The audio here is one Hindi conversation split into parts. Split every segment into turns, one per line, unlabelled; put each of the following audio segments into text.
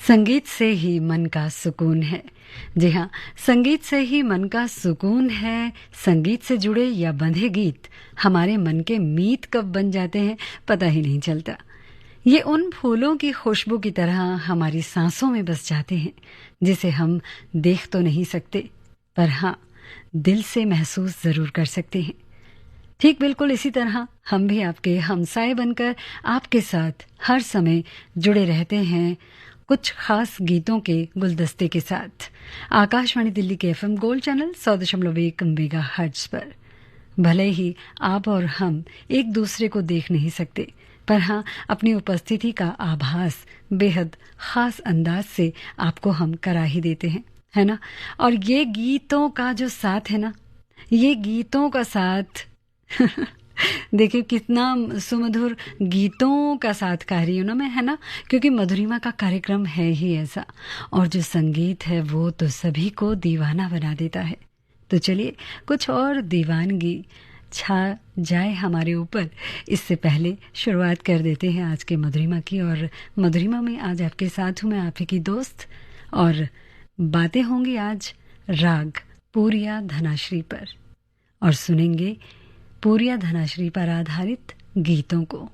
संगीत से ही मन का सुकून है। जी हाँ, संगीत से ही मन का सुकून है। संगीत से जुड़े या बंधे गीत हमारे मन के मीत कब बन जाते हैं पता ही नहीं चलता। ये उन फूलों की खुशबू की तरह हमारी सांसों में बस जाते हैं, जिसे हम देख तो नहीं सकते पर हाँ, दिल से महसूस जरूर कर सकते हैं। ठीक बिल्कुल इसी तरह हम भी आपके हमसाए बनकर आपके साथ हर समय जुड़े रहते हैं कुछ खास गीतों के गुलदस्ते के साथ। आकाशवाणी दिल्ली के एफएम गोल्ड चैनल 100.1 मेगाहर्ट्ज पर। भले ही आप और हम एक दूसरे को देख नहीं सकते, पर हाँ, अपनी उपस्थिति का आभास बेहद खास अंदाज से आपको हम करा ही देते हैं, है ना। और ये गीतों का जो साथ है ना, ये गीतों का साथ देखिए कितना सुमधुर गीतों का साथ कह रही हूँ ना मैं, है ना, क्योंकि मधुरिमा का कार्यक्रम है ही ऐसा। और जो संगीत है वो तो सभी को दीवाना बना देता है। तो चलिए कुछ और दीवानगी छा जाए हमारे ऊपर, इससे पहले शुरुआत कर देते हैं आज के मधुरिमा की। और मधुरिमा में आज आपके साथ हूँ मैं, आप ही की दोस्त, और बातें होंगी आज राग पूरिया धनाश्री पर, और सुनेंगे पूरिया धनाश्री पर आधारित गीतों को।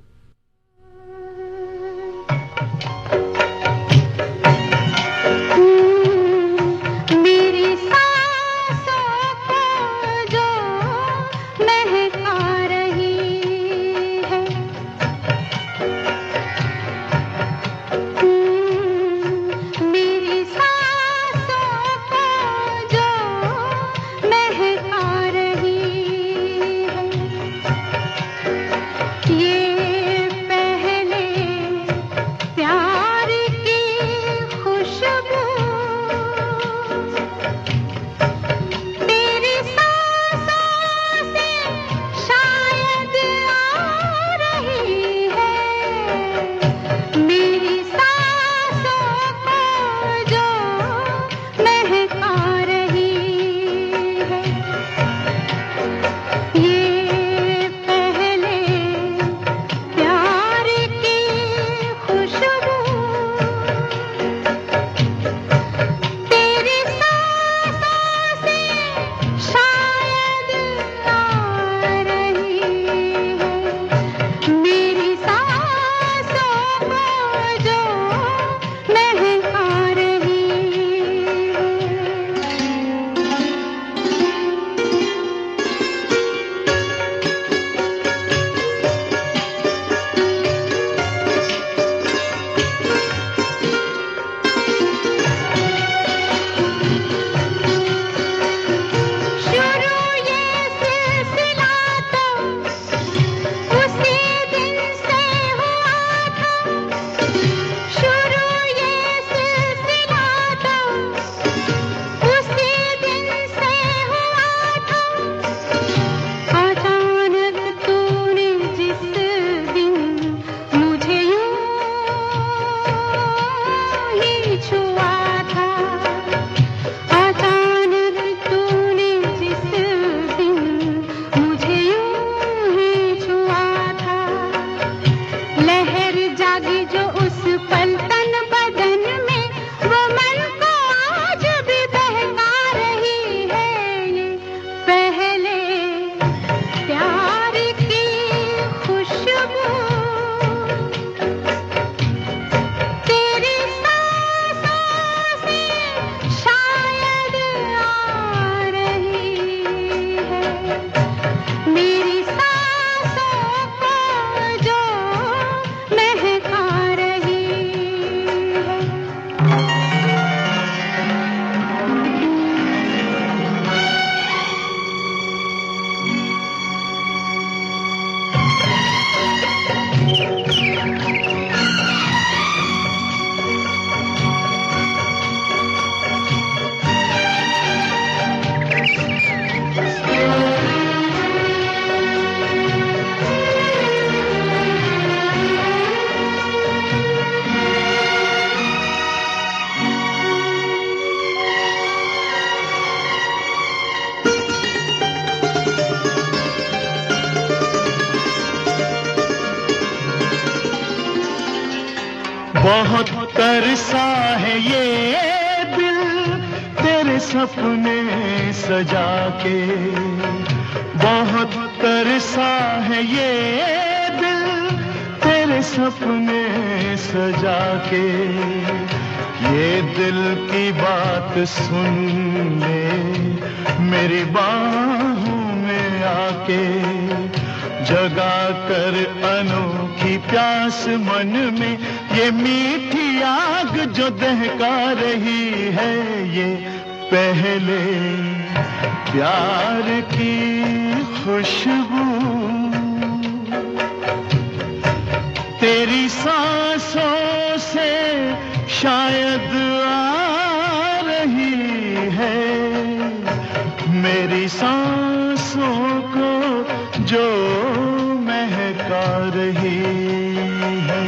बहुत तरसा है ये दिल तेरे सपने सजा के, बहुत तरसा है ये दिल तेरे सपने सजा के। ये दिल की बात सुन ले मेरी बाहों में आके, जगा कर अनोखी प्यास मन में, ये मीठी आग जो दहका रही है, ये पहले प्यार की खुशबू तेरी सांसों से शायद आ रही है, मेरी सांसों को जो महका रही है।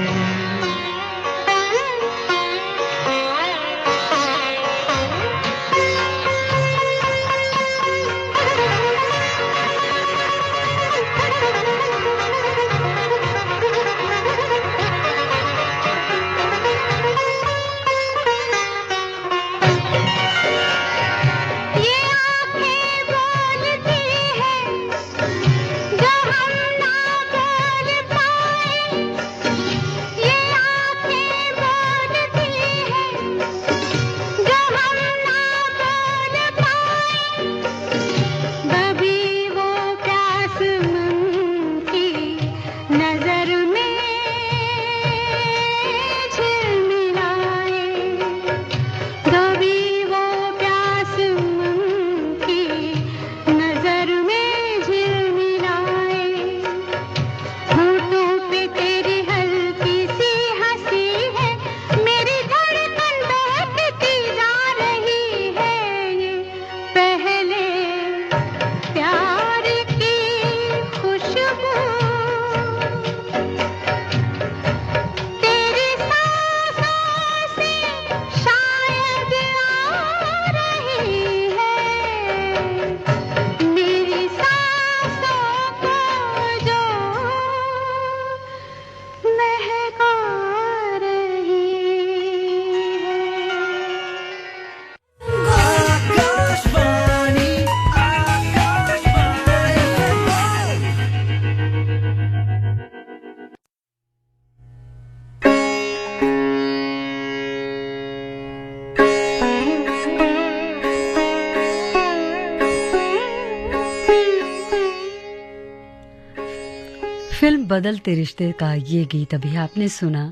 फिल्म बदलते रिश्ते का ये गीत अभी आपने सुना।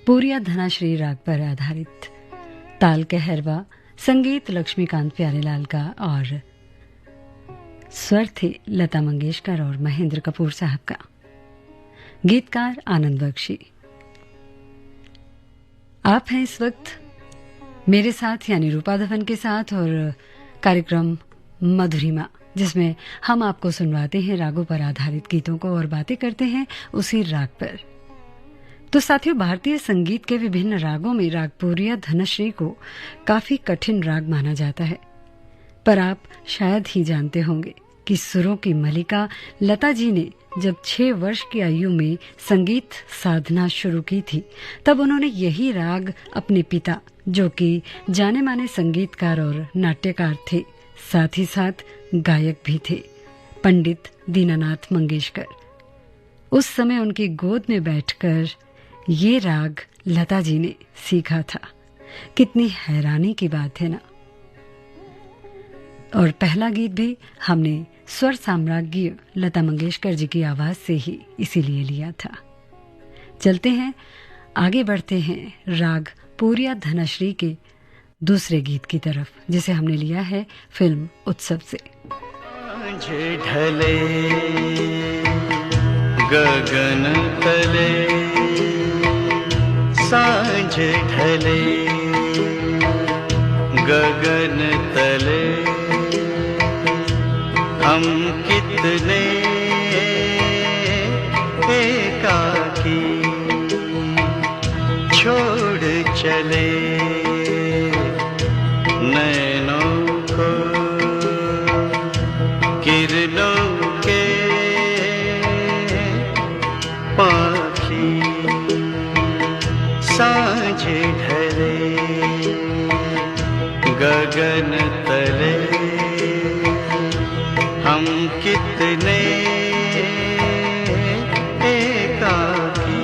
पूरिया धनाश्री राग पर आधारित, ताल कहरवा, संगीत लक्ष्मीकांत प्यारेलाल का और स्वर थे लता मंगेशकर और महेंद्र कपूर साहब का। गीतकार आनंद बख्शी। आप हैं इस वक्त मेरे साथ यानी रूपा धवन के साथ और कार्यक्रम मधुरिमा, जिसमें हम आपको सुनवाते हैं रागों पर आधारित गीतों को और बातें करते हैं उसी राग पर। तो साथियों, भारतीय संगीत के विभिन्न रागों में राग पूरिया धनश्री को काफी कठिन राग माना जाता है, पर आप शायद ही जानते होंगे कि सुरों की मलिका लता जी ने जब 6 वर्ष की आयु में संगीत साधना शुरू की थी, तब उन्होंने यही राग अपने पिता, जो कि जाने माने संगीतकार और नाट्यकार थे, साथ ही साथ गायक भी थे, पंडित दीनानाथ मंगेशकर, उस समय उनकी गोद में बैठकर ये राग लता जी ने सीखा था। कितनी हैरानी की बात है ना। और पहला गीत भी हमने स्वर साम्राज्ञी लता मंगेशकर जी की आवाज से ही इसीलिए लिया था। चलते हैं, आगे बढ़ते हैं राग पूरिया धनश्री के दूसरे गीत की तरफ, जिसे हमने लिया है फिल्म उत्सव से।
ढले गगन तले, सांझ ढले गगन तले, हम कितने एकाकी छोड़ चले नैनों को किरणों के पाखी, सांझ गगन तले हम कितने एकाकी।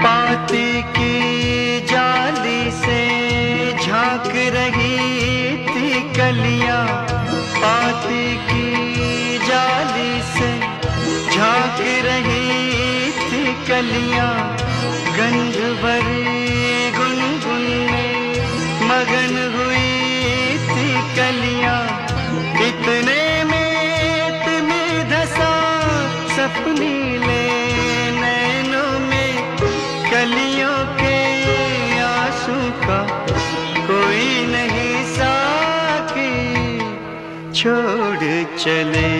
पाती की जाली से झांक रही थी कलियां, पाती की जाली से झांक रही थी कलियां, गंध भरी गुनगुन में मगन हुई थी कलियां। इतने में तुम्हें धसा सपनी ले नैनों में, कलियों के आंसू का कोई नहीं साकी छोड़ चले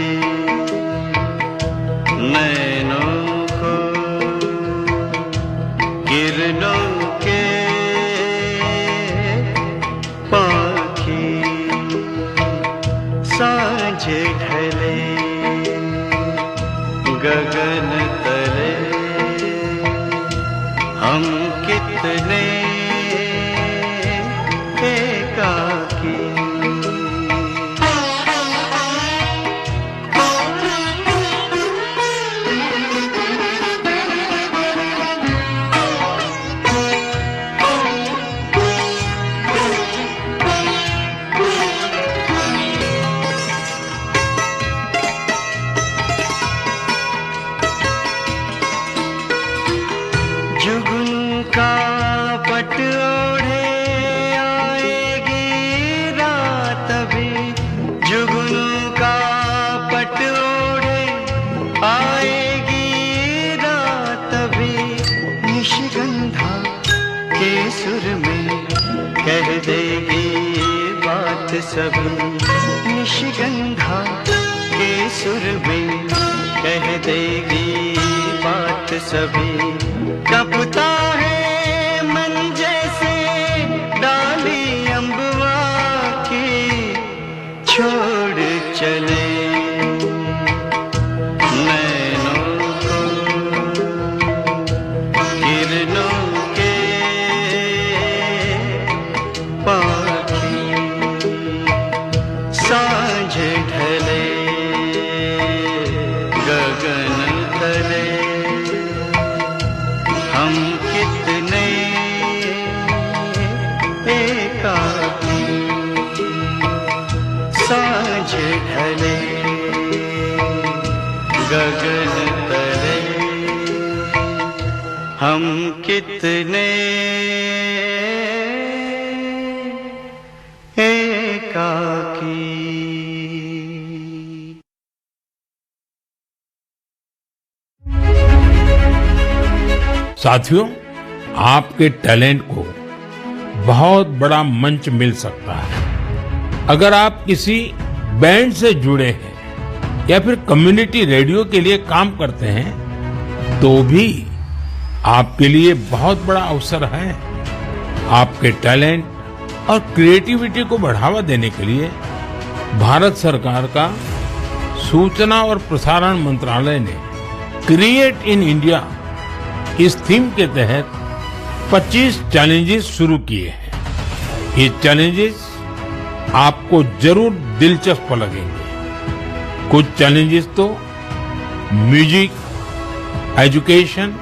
नैनों को किरणों के पाखी। सांझ ढले गगन तले हम कितने एकाकी। जुगनू का पट ओढ़े आएगी रात अभी, जुगनू का पट ओढ़े आएगी रात अभी। निशिगंधा के सुर में कह देगी बात सभी, निशिगंधा के सुर में कह देगी बात सभी। कपता है मन जैसे डाली अम्बवा की छोड़ चले नैनों को किरणों के पाखी। सांझ ढले गगन तले हम कितने एकाकी। सांझ ढले गगन तले हम कितने एकाकी।
साथियों, आपके टैलेंट को बहुत बड़ा मंच मिल सकता है अगर आप किसी बैंड से जुड़े हैं या फिर कम्युनिटी रेडियो के लिए काम करते हैं तो भी आपके लिए बहुत बड़ा अवसर है। आपके टैलेंट और क्रिएटिविटी को बढ़ावा देने के लिए भारत सरकार का सूचना और प्रसारण मंत्रालय ने क्रिएट इन इंडिया इस थीम के तहत 25 चैलेंजेस शुरू किए हैं। ये चैलेंजेस आपको जरूर दिलचस्प लगेंगे। कुछ चैलेंजेस तो म्यूजिक, एजुकेशन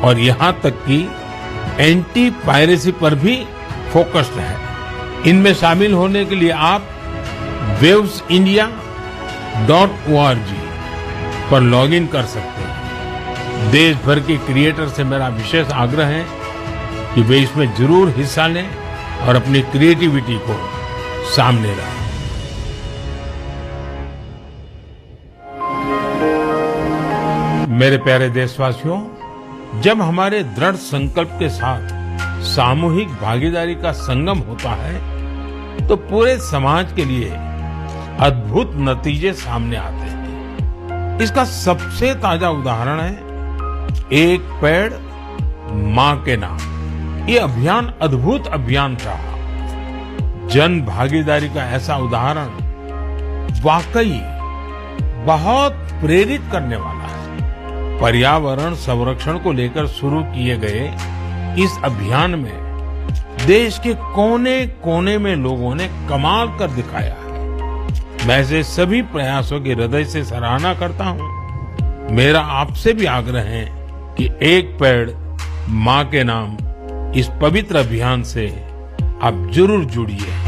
और यहाँ तक कि एंटी पायरेसी पर भी फोकस्ड है। इनमें शामिल होने के लिए आप wavesindia.org पर लॉगिन कर सकते हैं। देश भर के क्रिएटर से मेरा विशेष आग्रह है कि वे इसमें जरूर हिस्सा लें और अपनी क्रिएटिविटी को सामने लाएं। मेरे प्यारे देशवासियों, जब हमारे दृढ़ संकल्प के साथ सामूहिक भागीदारी का संगम होता है तो पूरे समाज के लिए अद्भुत नतीजे सामने आते हैं। इसका सबसे ताजा उदाहरण है एक पेड़ मां के नाम। ये अभियान अद्भुत अभियान रहा। जन भागीदारी का ऐसा उदाहरण वाकई बहुत प्रेरित करने वाला है। पर्यावरण संरक्षण को लेकर शुरू किए गए इस अभियान में देश के कोने कोने में लोगों ने कमाल कर दिखाया है। मैं ऐसे सभी प्रयासों की हृदय से सराहना करता हूं। मेरा आपसे भी आग्रह है कि एक पेड़ मां के नाम इस पवित्र अभियान से आप जरूर जुड़िए।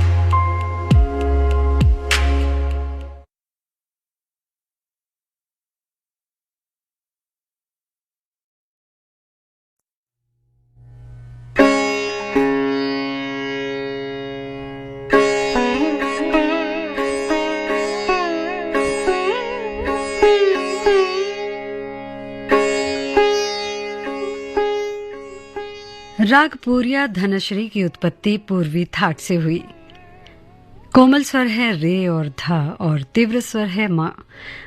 राग पूरिया धनश्री की उत्पत्ति पूर्वी थाट से हुई। कोमल स्वर है रे और धा और तीव्र स्वर है मा।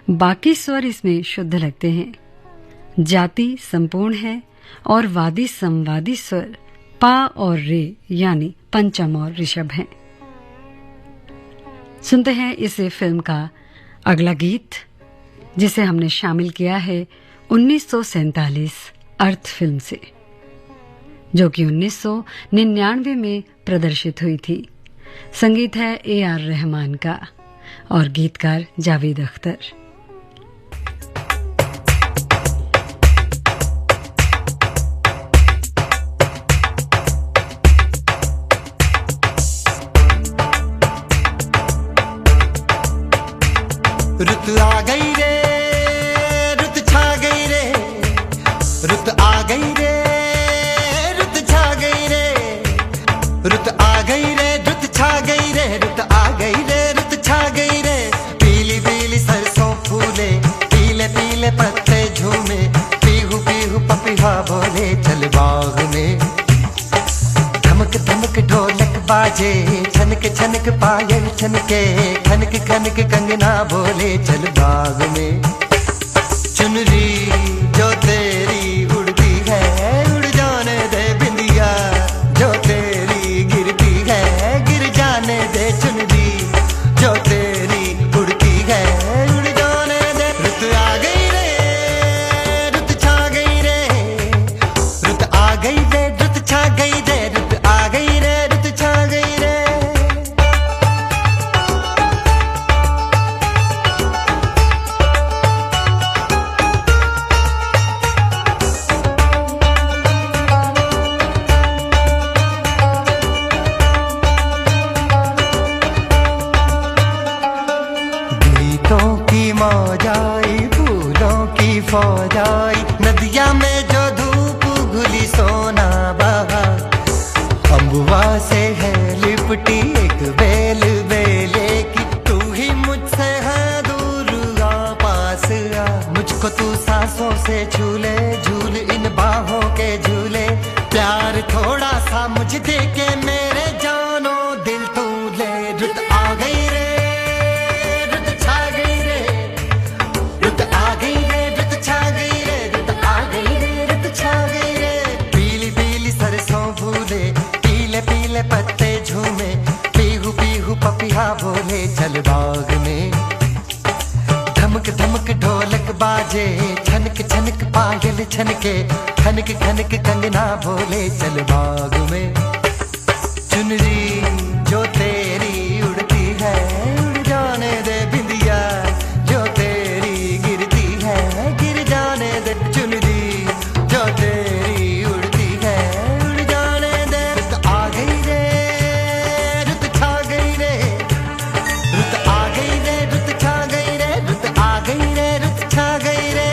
बाकी स्वर इसमें शुद्ध लगते हैं। जाति संपूर्ण है और वादी संवादी स्वर पा और रे यानी पंचम और ऋषभ हैं। सुनते हैं इसे फिल्म का अगला गीत, जिसे हमने शामिल किया है 1947 अर्थ फिल्म से, जो कि 1999 में प्रदर्शित हुई थी। संगीत है AR रहमान का और गीतकार जावेद अख्तर।
रुत आ गई रे, रुत छा गई रे, रुत आ गई रे, रुत आ गई रे, रुत छा गई रे, रुत आ गई रे, रुत छा गई रे। पीली पीली सरसों फूले, पीले पीले पत्ते झूमे, पीहू पीहू पपीहा बोले चल बाग में। धमक धमक ढोलक बाजे, छनक छनक पायल छनके, खनक खनक कंगना बोले चल बाग में। चुनरी जो तेरी उड़ती है, उड़ जाने दे बिंदिया जो तेरी गिरती है, गिर जाने दे चुनरी जो तेरी उड़ती है, उड़ जाने दे। रुत आ गई रे, रुत छा गई रे, रुत आ गई रे, रुत छा गई रे, रुत आ गई रे, रुत छा गई रे। फौज आई नदिया में जो धूप घुली सोना बहा, अम्बुआ से है लिपटी एक बेल बेले की, तू ही मुझसे है दूर आ पास आ। मुझको तू सांसों से झूले, झूल इन बाहों के झूले, प्यार थोड़ा सा मुझे दे के मेरे जानो दिल तू ले। रुत आ गई रे, रुत छा गई रे, रुत आ गई रे, पीले पत्ते झूमे, पीहू पीहू पपीहा बोले चल बाग में। धमक धमक ढोलक बाजे, छनक छनक पायल छनके, खनक खनक कंगना बोले चल बाग में। चुनरी जो तेरी उड़ती है, उड़ जाने दे बिंदिया जो तेरी गिरती है, गिर जाने दे चुनरी जो तेरी उड़ती है, उड़ जाने दे। रुत आ गई रे, रुत छा गई रे, रुत आ गई रे, रुत छा गई रे, रुत आ गई रे, रुत छा गई रे।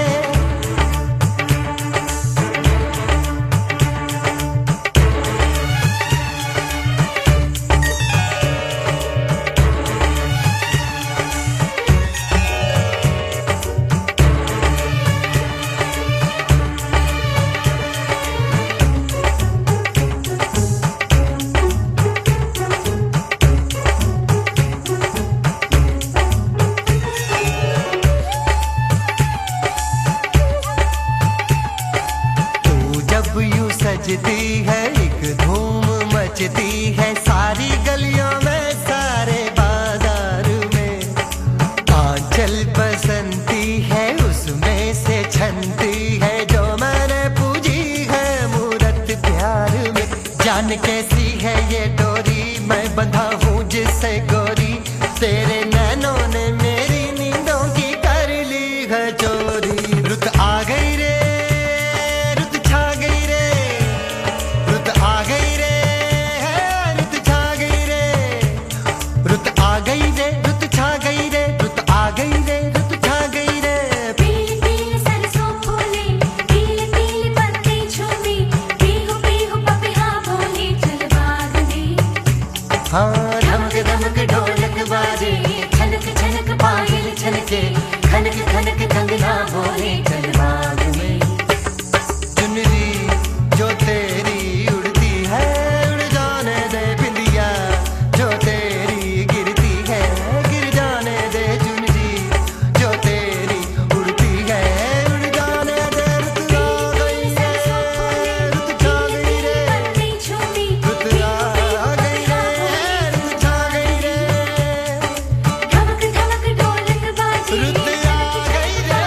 मचती है सारी गलियों में, सारे बाजार में। आंचल बसंती है उसमें से छनती है, जो मैंने पूजी है मूरत प्यार में। जान कैसी है ये डोरी, मैं बंधा हूँ जिससे गोरी, तेरे नैनों ने मेरी नींदों की कर ली है चोरी। रुत आ गई रे, रुत छा गई रे, रुत आ गई रे, रुत छा गई रे, रुत आ गई रे, रुत छा गई रे, रुत आ गई रे, रुत छा गई रे।
पीले पीले सरसों फूले, पीले पीले पत्ते झूमे, पीहू पीहू पपिया बोले चल बाग में।
हाँ धमक धमक ढोलक बाजे, छनक छनक पायल छनके, खनक खनक कंगना बोले चल बाग में। चुनरी जो तेरी उड़ती है, उड़ जाने दे बिंदिया, जो तेरी गिरती है, गिर जाने दे चुनरी, जो तेरी उड़ती है, उड़ जाने दे। रुत आ गई रे, रुत छा गई रे,
पत्ते झूमे,
रुत आ गई रे, रुत छा गई रे,
धमक धमक ढोलक बाजे,
रुत आ गई रे,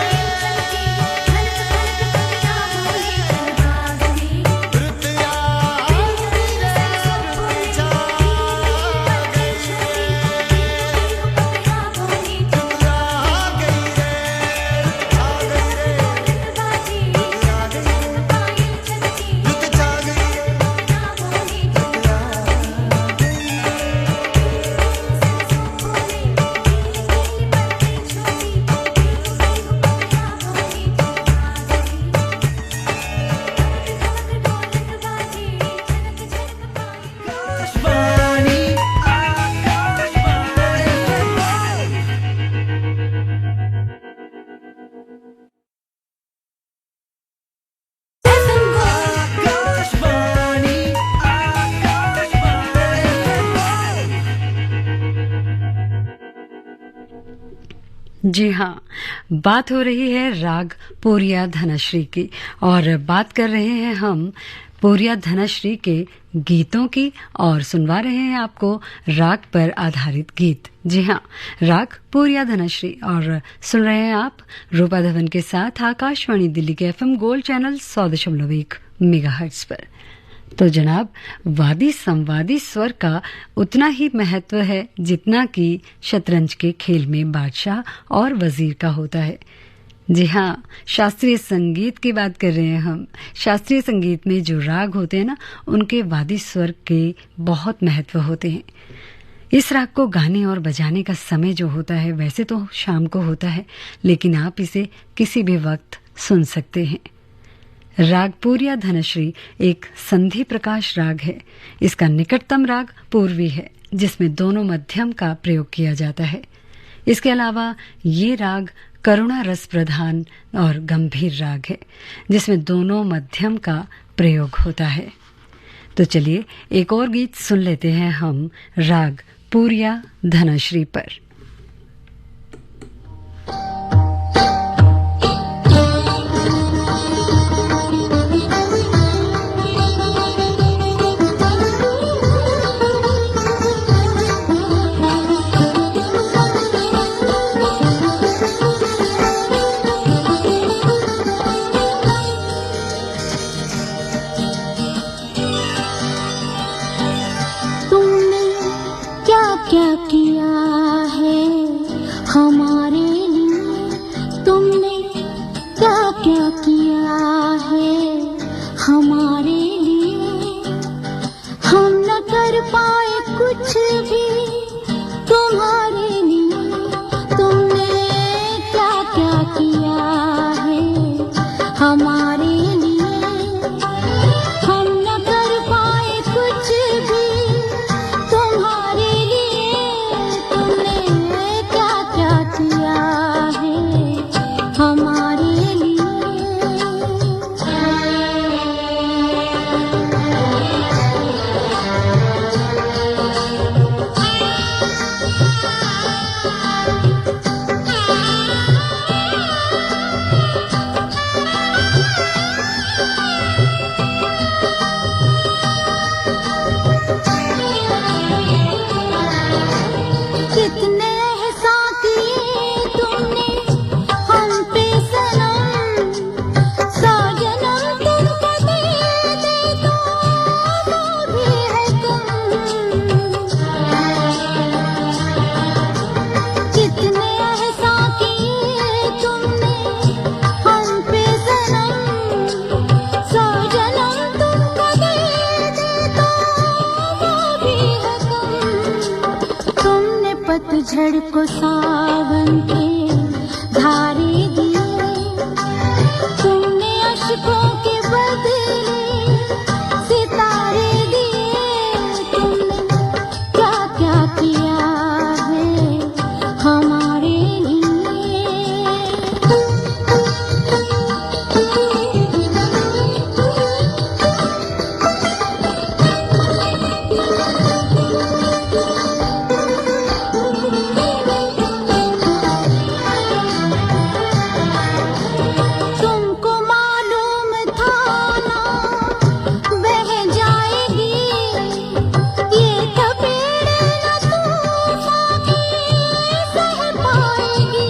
जी हाँ, बात हो रही है राग पूरिया धनश्री की, और बात कर रहे हैं हम पूरिया धनश्री के गीतों की, और सुनवा रहे हैं आपको राग पर आधारित गीत। जी हाँ, राग पूरिया धनश्री, और सुन रहे हैं आप रूपा धवन के साथ आकाशवाणी दिल्ली के FM गोल्ड चैनल 100.1 मेगाहर्ट्ज पर। तो जनाब, वादी संवादी स्वर का उतना ही महत्व है जितना कि शतरंज के खेल में बादशाह और वजीर का होता है। जी हाँ, शास्त्रीय संगीत की बात कर रहे हैं हम। शास्त्रीय संगीत में जो राग होते हैं ना, उनके वादी स्वर के बहुत महत्व होते हैं। इस राग को गाने और बजाने का समय जो होता है वैसे तो शाम को होता है, लेकिन आप इसे किसी भी वक्त सुन सकते हैं। राग पूरिया धनश्री एक संधि प्रकाश राग है। इसका निकटतम राग पूर्वी है, जिसमें दोनों मध्यम का प्रयोग किया जाता है। इसके अलावा ये राग करुणा रस प्रधान और गंभीर राग है, जिसमें दोनों मध्यम का प्रयोग होता है। तो चलिए एक और गीत सुन लेते हैं हम राग पूरिया धनश्री पर।
तुमने क्या क्या किया है पतझड़ को सावन के धारे दिए, तुमने अश्कों के बदले सितारे दिए, तुमने क्या क्या किया है हमारे तुमको मालूम था ना बह जाएगी ये थपेड़े न तूफान की सह पाएगी,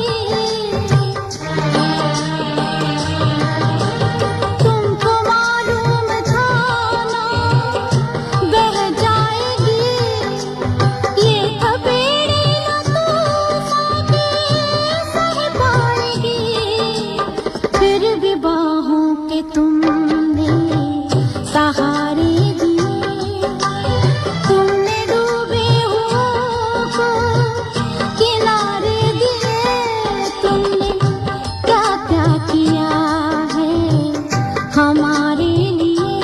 तुमको मालूम था ना बह जाएगी ये थपेड़े न तूफान की सह पाएगी, फिर भी बाहों के तुमने सहारे दिए, तुमने डूबे हुओं को किनारे दिए, तुमने क्या क्या किया है हमारे लिए,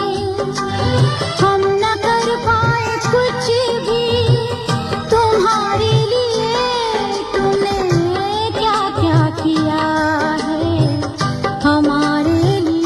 हम न कर पाए कुछ भी तुम्हारे लिए, तुमने क्या क्या किया है हमारे लिए।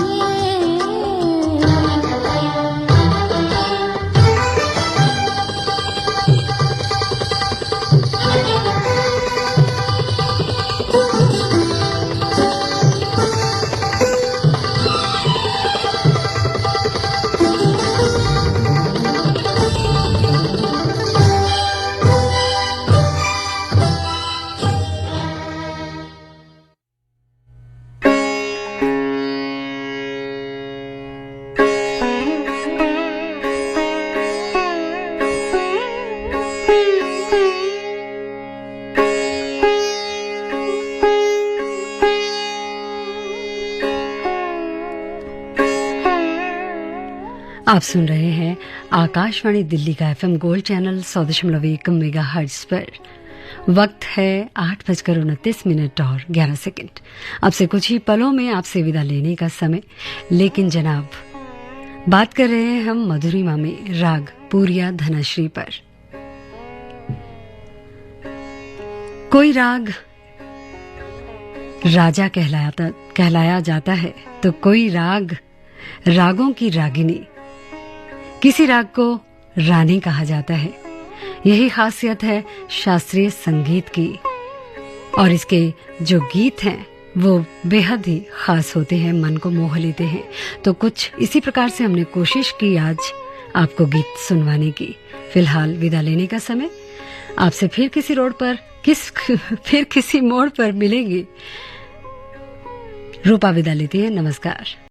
आप सुन रहे हैं आकाशवाणी दिल्ली का FM गोल्ड चैनल 100.1 मेगाहर्ट्ज पर। वक्त है 8:29 और 11 सेकंड। अब से कुछ ही पलों में आपसे विदा लेने का समय। लेकिन जनाब, बात कर रहे हैं हम मधुरिमा में राग पूरिया धनश्री पर। कोई राग राजा कहलाया जाता है तो कोई राग रागों की रागिनी, किसी राग को रानी कहा जाता है। यही खासियत है शास्त्रीय संगीत की, और इसके जो गीत हैं वो बेहद ही खास होते हैं, मन को मोह लेते हैं। तो कुछ इसी प्रकार से हमने कोशिश की आज आपको गीत सुनवाने की। फिलहाल विदा लेने का समय। आपसे फिर किसी मोड़ पर मिलेंगे। रूपा विदा लेती है। नमस्कार।